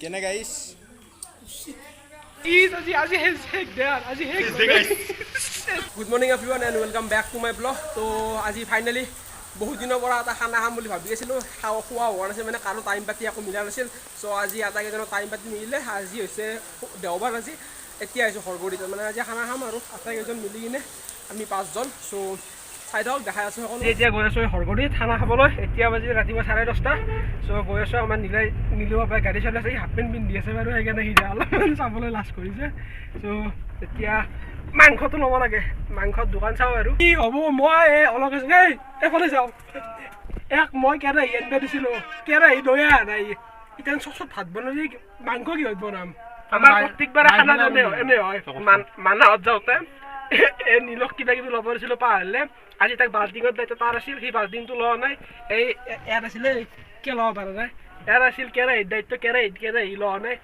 কেনে guys good morning everyone and welcome back to my blog. তো আজি finally বহুত দিনৰ পৰা এটা খানা খাম বুলি ভাবি আছিলোঁ, খোৱা হোৱা নাছিল, মানে কাৰো টাইম পাতি একো মিলা নাছিল। চ' আজি আটাইকেইজনৰ টাইম পাতি মিলিলে। আজি হৈছে দেওবাৰ, আজি এতিয়া আহিছোঁ সৰগুৰিত, মানে আজি খানা খাম আৰু আটাইকেইজন মিলি কিনে আমি 5জন। চ' চাই থাকক, দেখাই আছোঁ সকলো। এতিয়া গৈ আছোঁ সৰগুৰিত খানা খাবলৈ। এতিয়া বাজি ৰাতিপুৱা 10:30। চ' গৈ আছোঁ, আমাৰ নীলু পাপাই গাড়ী চলাই আছে, হাফ পেণ্ট পিন্ধি আছে বাৰু, সেইকাৰণে সি অলপমান চাবলৈ লাজ কৰিছে। চ' এতিয়া মাংসটো ল'ব লাগে, মাংসৰ দোকান চাওঁ আৰু কি হ'ব। মই অলপ এইফালে যাওঁ, মই কেৰাহী আনিব দিছিলোঁ, কেৰাহী লৈ অহা নাই। এতিয়া চচত ভাত বনালি, মাংস কিহত বনাম? আমাৰ প্ৰত্যেকবাৰে খানা এনে হয়। মানাহত যাওঁতে নীলক কিবা কিবি ল'ব দিছিলোঁ, পাহৰিলে। আজি তাক বাল্টিঙত দায়িত্ব তাৰ আছিল, সেই বাল্টিংটো লোৱা নাই। ইয়াত আছিলে, কিয় ল'ব পৰা নাই? ইয়াত আছিল কেৰাহীৰ দায়িত্ব, কেৰাহী লোৱা নাই।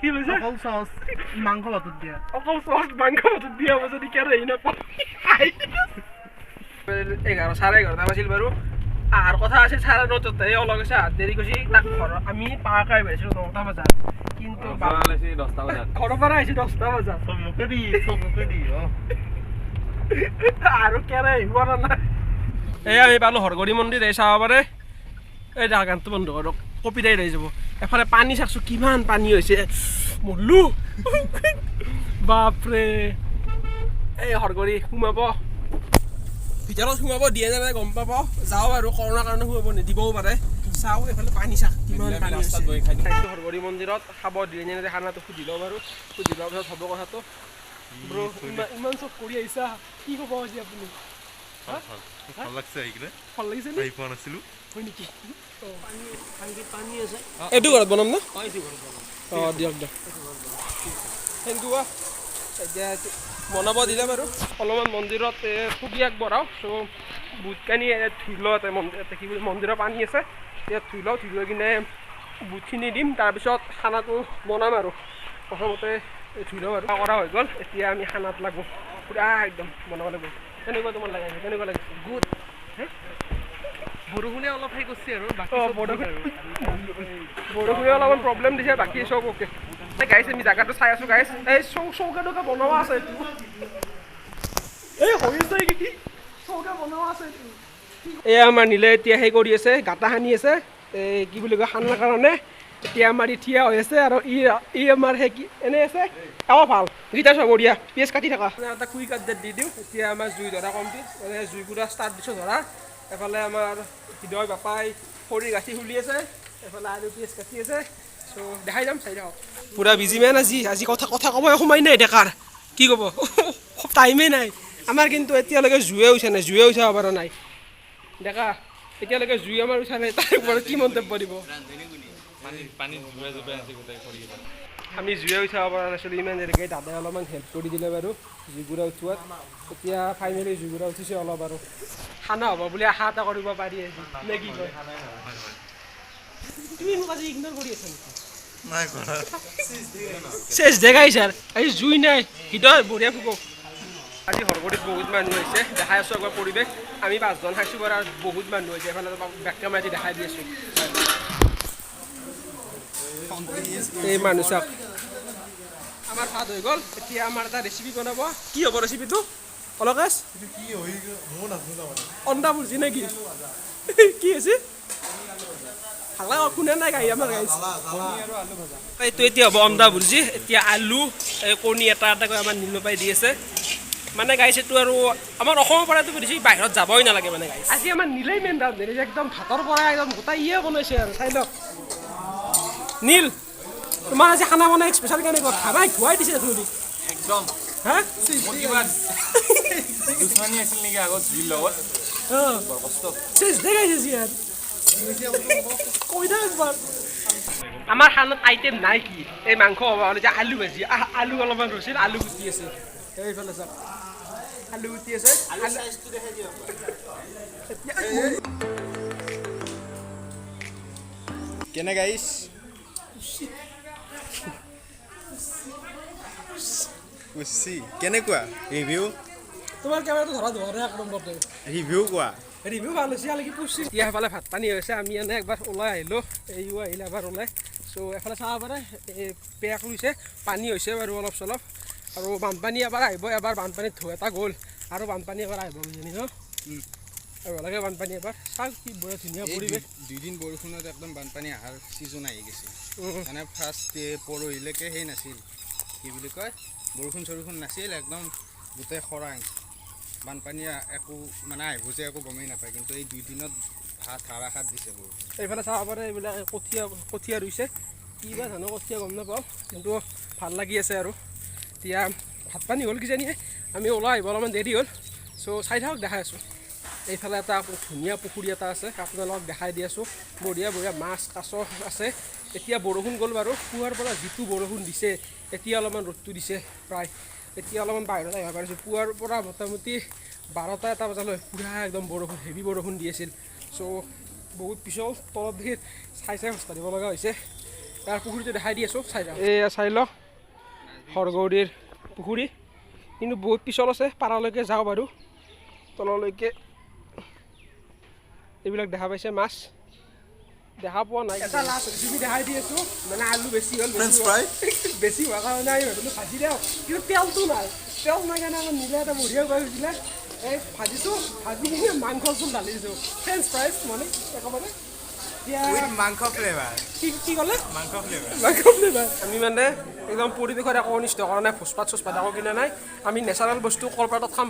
কি লৈছে? মাংস ভাতত দিয়া, অকল চচ মাংস ভাতত দিয়া হ'ব যদি কেৰাহী নাপাওঁ। 11:30 বাজিল বাৰু। আহাৰ কথা আছিল 9:30, অলপ হৈছে হাত দেৰি কৰিছে। তাক ঘৰত আমি পাহাৰকে আহিছিলোঁ 9টা বজাত, কিন্তু ঘৰৰ পৰা আহিছোঁ 10টা বজাত। আৰু কেৰাহী পৰা নাই। এই আমি পালোঁ হৰগড়ী মন্দিৰ, এই চাব পাৰে। এই গানটো বন্ধ কৰক, কপিৰাইট হৈ যাব। এফালে পানী চাইছোঁ, কিমান পানী হৈছে, মৰলো বাপৰে। এই হৰগড়ী সোমাব, ভিতৰত সোমাব দিয়ে নে নাই গম পাব। যাওঁ আৰু কৰোণাৰ কাৰণে সোমাব নিদিবও পাৰে। চাওঁ এইফালে পানী চাওক, কিমান পানী আছে। হৰগড়ী মন্দিৰত খাব দিয়ে নে নাই খানাটো সুধি লওঁ বাৰু। সুধি লোৱাৰ পিছত হ'ব কথাটো। ব্ৰ ইমান চব কৰি আহিছা, কি ক'ব আজি আপুনি? ভাল লাগছে, ভাল লাগিছে নে? পোৱা নাছিলোঁ হয় নেকি? এইটো ঘৰত বনাম ন? অঁ দিয়ক দিয়ক, থেংক ইউ। এতিয়া বনাব দিলে বাৰু। অলপমান মন্দিৰত ফুগি আগবঢ়াওঁ। চ' বুটখিনি ধুই লওঁ, কি বুলি মন্দিৰৰ পানী আছে, ইয়াত ধুই লওঁ। ধুই লৈ কিনে বুটখিনি দিম, তাৰপিছত খানাটো বনাম আৰু। প্ৰথমতে ধুই লওঁ আৰু কৰা হৈ গ'ল। এতিয়া আমি খানাত লাগোঁ, পূৰা একদম বনাব লাগিব। কেনেকুৱা তোমাৰ লাগে? কেনেকুৱা লাগিছে? গুড। বৰষুণে অলপ সেই কৰিছে আৰু বৰষুণে অলপমান প্ৰব্লেম দিছে, বাকী চব অ'কে। গাইছ আমি জাগাটো চাই আছোঁ গাইছ। এই চৌকাটোকে বনোৱা আছে, এই হৈছে কি চৌকা বনোৱা আছে। এয়া আমাৰ নীলে এতিয়া সেই কৰি আছে, গাঁটা সানি আছে, এই কি বুলি কয় খানাৰ কাৰণে। এতিয়া আমাৰ ই থিয়া হৈ আছে আৰু ই আমাৰ সেই কি এনেই আছে। ভাল গীতা চাব দিয়া, পিঁয়াজ কাটি থকা এটা কুইক আপডেট দি দিওঁ। এতিয়া আমাৰ জুই ধৰা কমপ্লিট, মানে জুই পুৰা ষ্টাৰ্ট দিছোঁ ধৰা। এফালে আমাৰ হৃদয় বাপাই খৰি গাঁঠি খুলি আছে, এফালে আৰু পিঁয়াজ কাটি আছে। চ' দেখাই যাম, চাই যাওঁ। পুৰা বিজি মেন আজি কথা ক'বই সোমাই নাই ডেকাৰ, কি ক'ব টাইমেই নাই আমাৰ। কিন্তু এতিয়ালৈকে জুয়ে উঠা নাই, জুয়ে উঠাব পৰা নাই ডেকা। এতিয়ালৈকে জুই আমাৰ উঠা নাই, তাৰ ওপৰত কি মন্তব্য দিব? আমি জুয়ে উঠাব পৰা নাছিলোঁ, ইমান দেৰিকৈ দাদাই অলপমান হেল্প কৰি দিলে বাৰু জুইকুৰা উঠোৱাত। এতিয়া ফাইনেলি জুইকুৰা উঠিছে অলপ আৰু। খানা হ'ব বুলি আশা এটা কৰিব পাৰি আজি, নে কি কয়? তুমি মোক আজি ইগন'ৰ কৰি আছা নেকি? চেচ দেখাই ছাৰ, আজি জুই নাই, হৃদয় বঢ়িয়া ফুকক। আজি হৰগড়ীত বহুত মানুহ হৈছে, দেখাই আছোঁ একবাৰ পৰিৱেশ। আমি 5জন খাইছোঁ বাৰু, আৰু বহুত মানুহ হৈছে। এইফালে বেক কেমেৰা দি দেখাই দি আছোঁ। এই মানুহ চাওক, আমাৰ ভাত হৈ গ'ল। এতিয়া আমাৰ এটা ৰেচিপি বনাব। কি হ'ব ৰেচিপিটো? অলকাশ অণ্ডা ভুজি নেকি? কি হৈছে? ভালা কোনে নাই গাড়ী আমাৰ গাড়ী। এইটো এতিয়া হ'ব অণ্ডা ভুজি। এতিয়া আলু, কণী এটা এটাকৈ আমাৰ নীলপাই দি আছে। মানে গাইছ এইটো আৰু আমাৰ অসমৰ পৰাতো বেছি বাহিৰত যাবই নালাগে মানে গাইছ। আজি আমাৰ নীলেই মেইন ৰান্ধনি, একদম ভাতৰ পৰা একদম গোটাই ইয়ে বনাইছে আৰু চাই লওক। নীল, তোমাৰ আজি খানা বনাই স্পেচিয়েল কেনেকুৱা? খাবাই ধুৱাই দিছে ধৰি একদম। হা দুশ্মনী আছিল নেকি আগত জুইৰ লগত? আমাৰ খানাত আইটেম নাই কি? এই মাংস হ'ব হ'লে যে আলু ভাজি, আলু অলপমান ৰৈছিল, আলু গুটি আছে। এইফালে চাওক, আলু গুটি আছে। কেনে গাইছ কেনেকুৱা ৰিভিউ? তোমাৰ কেমেৰাটো ধৰা ধৰা এক নম্বৰতে ৰিভিউ কোৱা। ৰিভিউ ভাল হৈছে আলকি পুছি এতিয়া এফালে ভাত পানী হৈছে আমি এনে একবাৰ ওলাই আহিলোঁ এইও আহিলে এবাৰ ওলাই চ' এফালে চাব পাৰে এই পেক ৰুইছে পানী হৈছে বাৰু অলপ চলপ আৰু বানপানী এবাৰ আহিব এবাৰ বানপানীত ঢৌ এটা গ'ল আৰু বানপানী এবাৰ আহিব বুজিনি ন আৰু লাগে বানপানী এবাৰ চাওক কি বৰ ধুনীয়া পৰিৱেশ দুদিন বৰষুণত একদম বানপানী অহাৰ ছিজন আহি গৈছে মানে ফাৰ্ষ্ট পৰহিলৈকে সেই নাছিল কি বুলি কয় বৰষুণ চৰষুণ নাছিল একদম গোটেই খৰাং বানপানী একো মানে আহিব যে একো গমেই নাপায় কিন্তু এই দুদিনত ধাৰাসাৰ দিছে বহুত এইফালে চাব পাৰে এইবিলাক কঠীয়া ৰুইছে কিবা জানো কঠীয়া গম নাপাওঁ কিন্তু ভাল লাগি আছে আৰু এতিয়া ভাত পানী হ'ল কিজানি আমি ওলাই আহিব অলপমান দেৰি হ'ল চ' চাই থাকক দেখাই আছোঁ এইফালে এটা ধুনীয়া পুখুৰী এটা আছে আপোনালোকক দেখাই দি আছোঁ বঢ়িয়া বঢ়িয়া মাছ কাছ আছে এতিয়া বৰষুণ গ'ল বাৰু পুৱাৰ পৰা যিটো বৰষুণ দিছে এতিয়া অলপমান ৰ'দটো দিছে প্ৰায় এতিয়া অলপমান বাহিৰত আহিব পাৰিছোঁ পুৱাৰ পৰা মোটামুটি 12টা বজালৈ পুৰা একদম বৰষুণ হেভি বৰষুণ দি আছিল চ' বহুত পিছল তলত দেখি চাই খোজকাঢ় দিব লগা হৈছে তাৰ পুখুৰীটো দেখাই দি আছোঁ চাই যাওঁ এয়া চাই লওক সৰগৌৰীৰ পুখুৰী কিন্তু বহুত পিছল আছে পাৰালৈকে যাওঁ বাৰু তললৈকে এইবিলাক দেখা পাইছে মাছ দেখা পোৱা নাই এটা লাষ্ট ৰেচিপি দেখাই দি আছোঁ মানে আলু বেছি হ'ল বেছি হোৱাৰ কাৰণে আমি ভাবিলোঁ ভাজি দিওঁ কিন্তু তেলটো নাই তেল নাই কাৰণে আমাৰ নীলে এটা বঢ়িয়া কৰি দিছিলে এই ভাজিছোঁ ভাজি কিনে মাংস চোন ঢালি দিছোঁ ফ্ৰেঞ্চ ফ্ৰাইজ মানে একেবাৰে মাংস ফ্লেভাৰ কি ক'লে মাংস ফ্লেভাৰ আমি মানে একদম পৰিৱেশত একো অনিষ্ট কৰা নাই ভোজ চোজপাত একো কিনা নাই আমি নেচাৰেল বস্তু কলপাতত খাম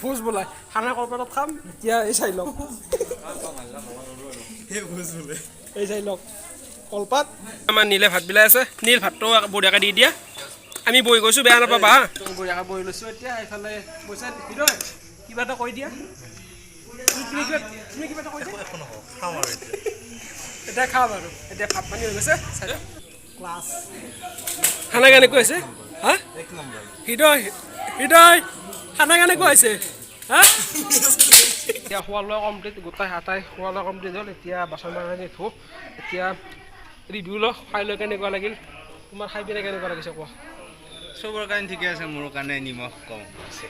ভোজ বোলাই খানা কলপাতত খাম এতিয়া এই চাই লওক এই চাই লওক কলপাত আমাৰ নীলে ভাত বিলাই আছে নীল ভাতটো বঢ়িয়াকৈ দি দিয়া আমি বহি গৈছোঁ বেয়া নাপাবা হা বঢ়িয়াকৈ বহি লৈছোঁ এতিয়া এইফালে পইচা হৃদয় কিবা এটা কৈ দিয়া তুমি কিবা এটা কৈ দিয়া এতিয়া খাম আৰু এতিয়া ভাত পানী হৈ গৈছে ক্লাছ খানা কেনেকৈ হৈছে হা হৃদয় খানা কেনেকৈ হৈছে হা এতিয়া খোৱা লোৱা কমপ্লিট গোটাই হাতাই খোৱা লোৱা কমপ্লিট হ'ল এতিয়া বাচন বাচনি ধুওঁ এতিয়া ৰিভিউ লওঁ খাই লৈ কেনেকুৱা লাগিল তোমাৰ খাই পিনে কেনেকুৱা লাগিছে কোৱা চবৰ কাৰণে ঠিকে আছে মোৰ কাৰণে নিমখ কম আছে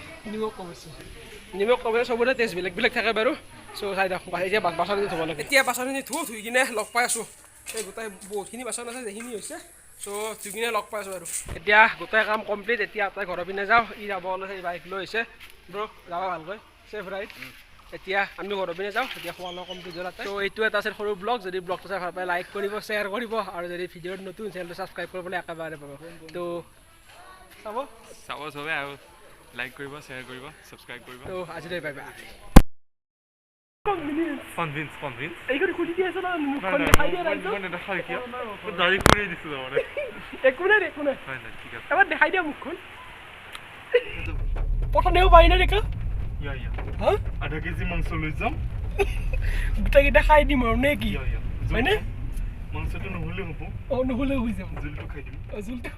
নিমখ কম চবৰে টেষ্ট বেলেগ বেলেগ থাকে বাৰু চ' চাই দিয়ক এতিয়া বাচন ধুব লাগে এতিয়া বাচন ধুই কিনে লগ পাই আছোঁ এই গোটাই বহুতখিনি বাচন আছে যিখিনি হৈছে চ' ধুই কিনে লগ পাই আছোঁ আৰু এতিয়া গোটাই কাম কমপ্লিট এতিয়া আটাই ঘৰৰ পিনে যাওঁ ই যাব ওলাইছে এই বাইক লৈ আহিছে ব্ৰ' যাবা ভালকৈ ছেফ ৰাইড এতিয়া আমি ঘৰৰ পিনে যাওঁ এতিয়া খোৱা লোৱা কমপ্লিট হ'ল ত' এইটো এটা আছিল সৰু ব্লগ যদি ব্লগটো চাই ভাল পায় লাইক কৰিব শ্বেয়াৰ কৰিব আৰু যদি ভিডিঅ'ত নতুন চেনেলটো ছাবস্ক্ৰাইব কৰিবলৈ একেবাৰে পাব ত' চাব চবে আৰু লাইক কৰিব শ্বেয়াৰ কৰিব ছাবস্ক্ৰাইব কৰিব ত' আজিলৈ বাই বাই কনভিন্স এইখিনি খুলি দি আছে ন মুখখন দেখাই দিয়া নাই মই নেদেখাই কিয় ডাইৰেক্ট কৰি দিছোঁ তাৰমানে একো নাই ঠিক আছে এবাৰ দেখাই দিয়া মুখখন প্ৰথমেও পাৰি না দেখা হা আধা কেজি মাংস লৈ যাম গোটেইকেইটা খাই দিম আৰু নে কি হয়নে মাংসটো নহ'লে হ'ব নহ'লে হৈ যাব জোলটো খাই দিম জোলটো